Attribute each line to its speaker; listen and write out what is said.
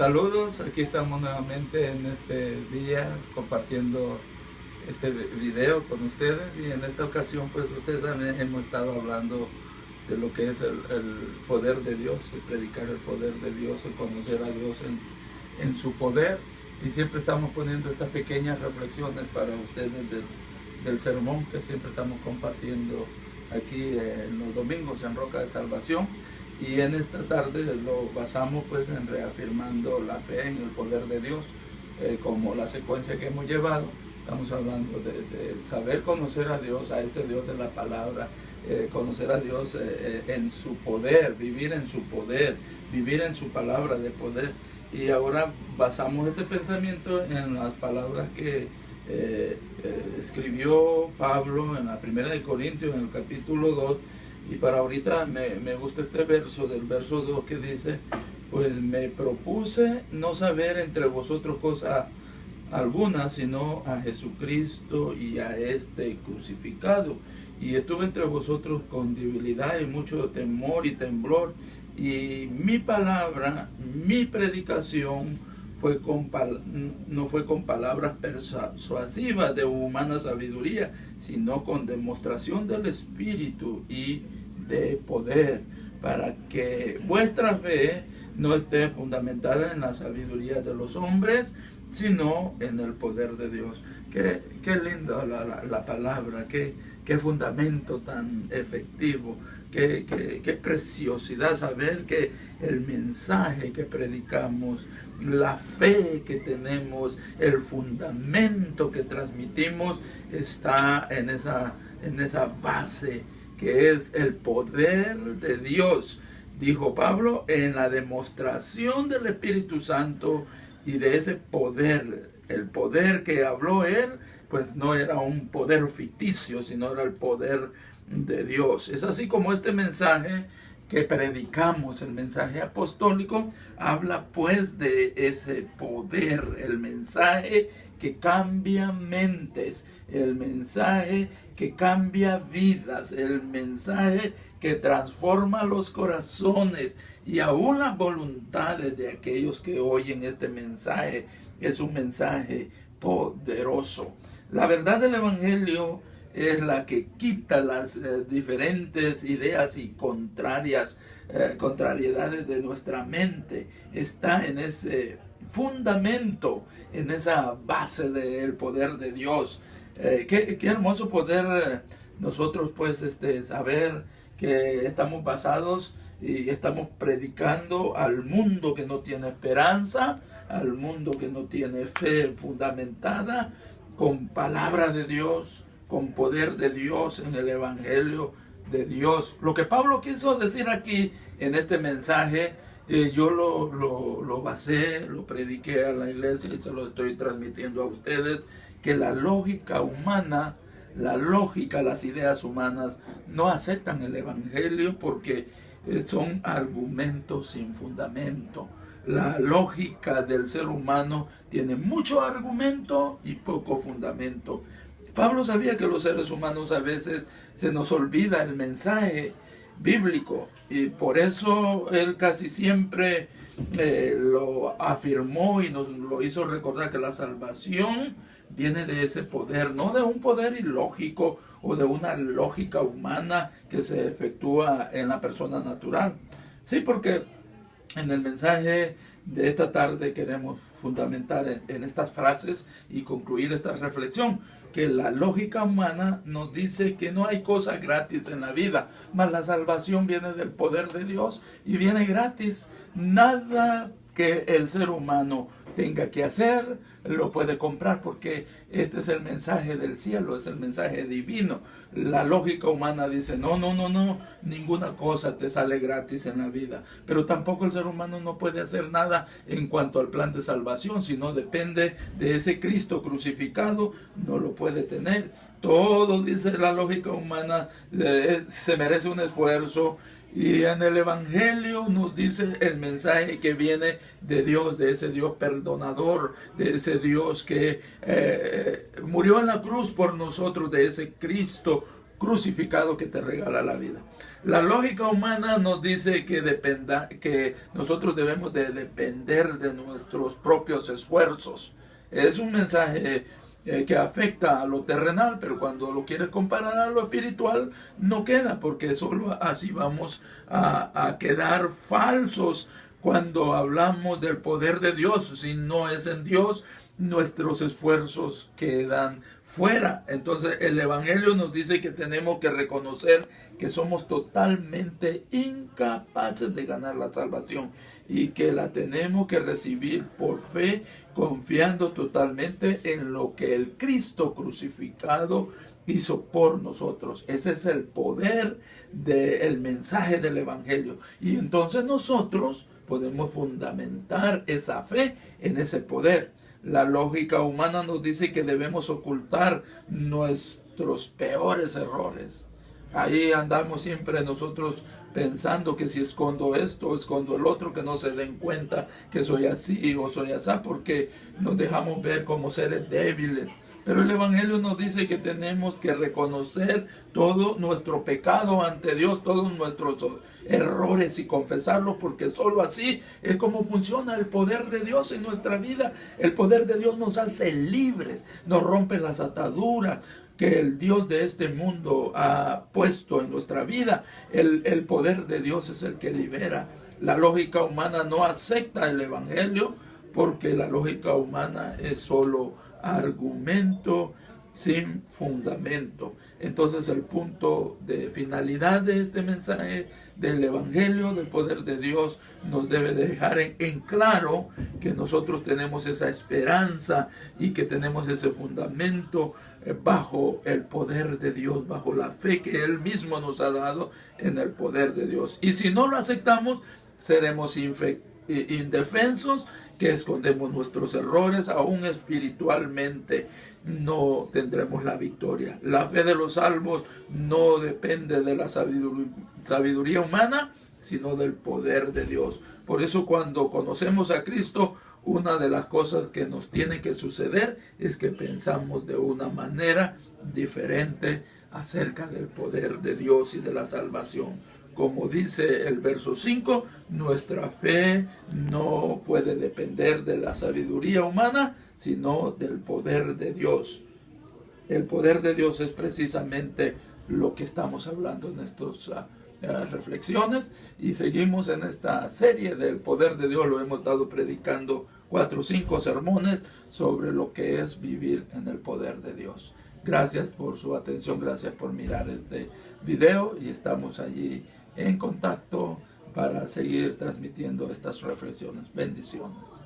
Speaker 1: Saludos, aquí estamos nuevamente en este día compartiendo este video con ustedes, y en esta ocasión pues ustedes también hemos estado hablando de lo que es el poder de Dios, y predicar el poder de Dios, y conocer a Dios en su poder, y siempre estamos poniendo estas pequeñas reflexiones para ustedes del sermón que siempre estamos compartiendo aquí en los domingos en Roca de Salvación. Y en esta tarde lo basamos pues en reafirmando la fe en el poder de Dios, como la secuencia que hemos llevado. Estamos hablando de saber conocer a Dios, a ese Dios de la palabra, conocer a Dios en su poder, vivir en su poder, vivir en su palabra de poder. Y ahora basamos este pensamiento en las palabras que escribió Pablo en la primera de Corintios, en el capítulo 2. Y para ahorita me gusta este verso, del verso 2, que dice: pues me propuse no saber entre vosotros cosa alguna, sino a Jesucristo y a este crucificado. Y estuve entre vosotros con debilidad y mucho temor y temblor. Y mi palabra, mi predicación no fue con palabras persuasivas de humana sabiduría, sino con demostración del Espíritu y de poder, para que vuestra fe no esté fundamentada en la sabiduría de los hombres, sino en el poder de Dios. Qué linda la palabra, qué fundamento tan efectivo, qué preciosidad saber que el mensaje que predicamos, la fe que tenemos, el fundamento que transmitimos está en esa base que es el poder de Dios. Dijo Pablo, en la demostración del Espíritu Santo y de ese poder. El poder que habló él, pues no era un poder ficticio, sino era el poder de Dios. Es así como este mensaje que predicamos, el mensaje apostólico, habla pues de ese poder, el mensaje que cambia mentes, el mensaje que cambia vidas, el mensaje que transforma los corazones y aún las voluntades de aquellos que oyen este mensaje. Es un mensaje poderoso. La verdad del Evangelio es la que quita las diferentes ideas y contrariedades de nuestra mente. Está en ese fundamento, en esa base del poder de Dios. Qué hermoso poder nosotros pues saber que estamos basados y estamos predicando al mundo que no tiene esperanza, al mundo que no tiene fe fundamentada, con palabra de Dios, con poder de Dios, en el Evangelio de Dios. Lo que Pablo quiso decir aquí en este mensaje, yo lo basé, lo prediqué a la iglesia y se lo estoy transmitiendo a ustedes, que la lógica humana, las ideas humanas no aceptan el Evangelio porque son argumentos sin fundamento. La lógica del ser humano tiene mucho argumento y poco fundamento. Pablo sabía que los seres humanos a veces se nos olvida el mensaje bíblico, y por eso él casi siempre lo afirmó y nos lo hizo recordar, que la salvación viene de ese poder, no de un poder ilógico o de una lógica humana que se efectúa en la persona natural. Sí, porque en el mensaje de esta tarde queremos fundamentar en estas frases y concluir esta reflexión, que la lógica humana nos dice que no hay cosa gratis en la vida, mas la salvación viene del poder de Dios y viene gratis. Nada que el ser humano tenga que hacer lo puede comprar, porque este es el mensaje del cielo, es el mensaje divino. La lógica humana dice no, ninguna cosa te sale gratis en la vida, pero tampoco el ser humano no puede hacer nada en cuanto al plan de salvación, sino depende de ese Cristo crucificado, no lo puede tener. Todo, dice la lógica humana, se merece un esfuerzo. Y en el Evangelio nos dice el mensaje que viene de Dios, de ese Dios perdonador, de ese Dios que murió en la cruz por nosotros, de ese Cristo crucificado que te regala la vida. La lógica humana nos dice que nosotros debemos de depender de nuestros propios esfuerzos. Es un mensaje que afecta a lo terrenal, pero cuando lo quieres comparar a lo espiritual, no queda, porque solo así vamos a quedar falsos cuando hablamos del poder de Dios. Si no es en Dios, nuestros esfuerzos quedan fuera. Entonces el Evangelio nos dice que tenemos que reconocer que somos totalmente incapaces de ganar la salvación y que la tenemos que recibir por fe, confiando totalmente en lo que el Cristo crucificado hizo por nosotros. Ese es el poder del mensaje del Evangelio. Y entonces nosotros podemos fundamentar esa fe en ese poder. La lógica humana nos dice que debemos ocultar nuestros peores errores. Ahí andamos siempre nosotros pensando que si escondo esto o escondo el otro, que no se den cuenta que soy así o soy así, porque nos dejamos ver como seres débiles. Pero el Evangelio nos dice que tenemos que reconocer todo nuestro pecado ante Dios, todos nuestros errores y confesarlos, porque solo así es como funciona el poder de Dios en nuestra vida. El poder de Dios nos hace libres, nos rompe las ataduras que el Dios de este mundo ha puesto en nuestra vida. El poder de Dios es el que libera. La lógica humana no acepta el Evangelio porque la lógica humana es solo argumento sin fundamento. Entonces el punto de finalidad de este mensaje del Evangelio, del poder de Dios, nos debe dejar en claro que nosotros tenemos esa esperanza y que tenemos ese fundamento bajo el poder de Dios, bajo la fe que Él mismo nos ha dado en el poder de Dios. Y si no lo aceptamos, seremos indefensos, que escondemos nuestros errores, aún espiritualmente no tendremos la victoria. La fe de los salvos no depende de la sabiduría humana, sino del poder de Dios. Por eso cuando conocemos a Cristo, una de las cosas que nos tiene que suceder es que pensamos de una manera diferente acerca del poder de Dios y de la salvación. Como dice el verso 5, nuestra fe no puede depender de la sabiduría humana, sino del poder de Dios. El poder de Dios es precisamente lo que estamos hablando en estas reflexiones, y seguimos en esta serie del poder de Dios. Lo hemos estado predicando 4 o 5 sermones sobre lo que es vivir en el poder de Dios. Gracias por su atención, gracias por mirar este video, y estamos allí en contacto para seguir transmitiendo estas reflexiones. Bendiciones.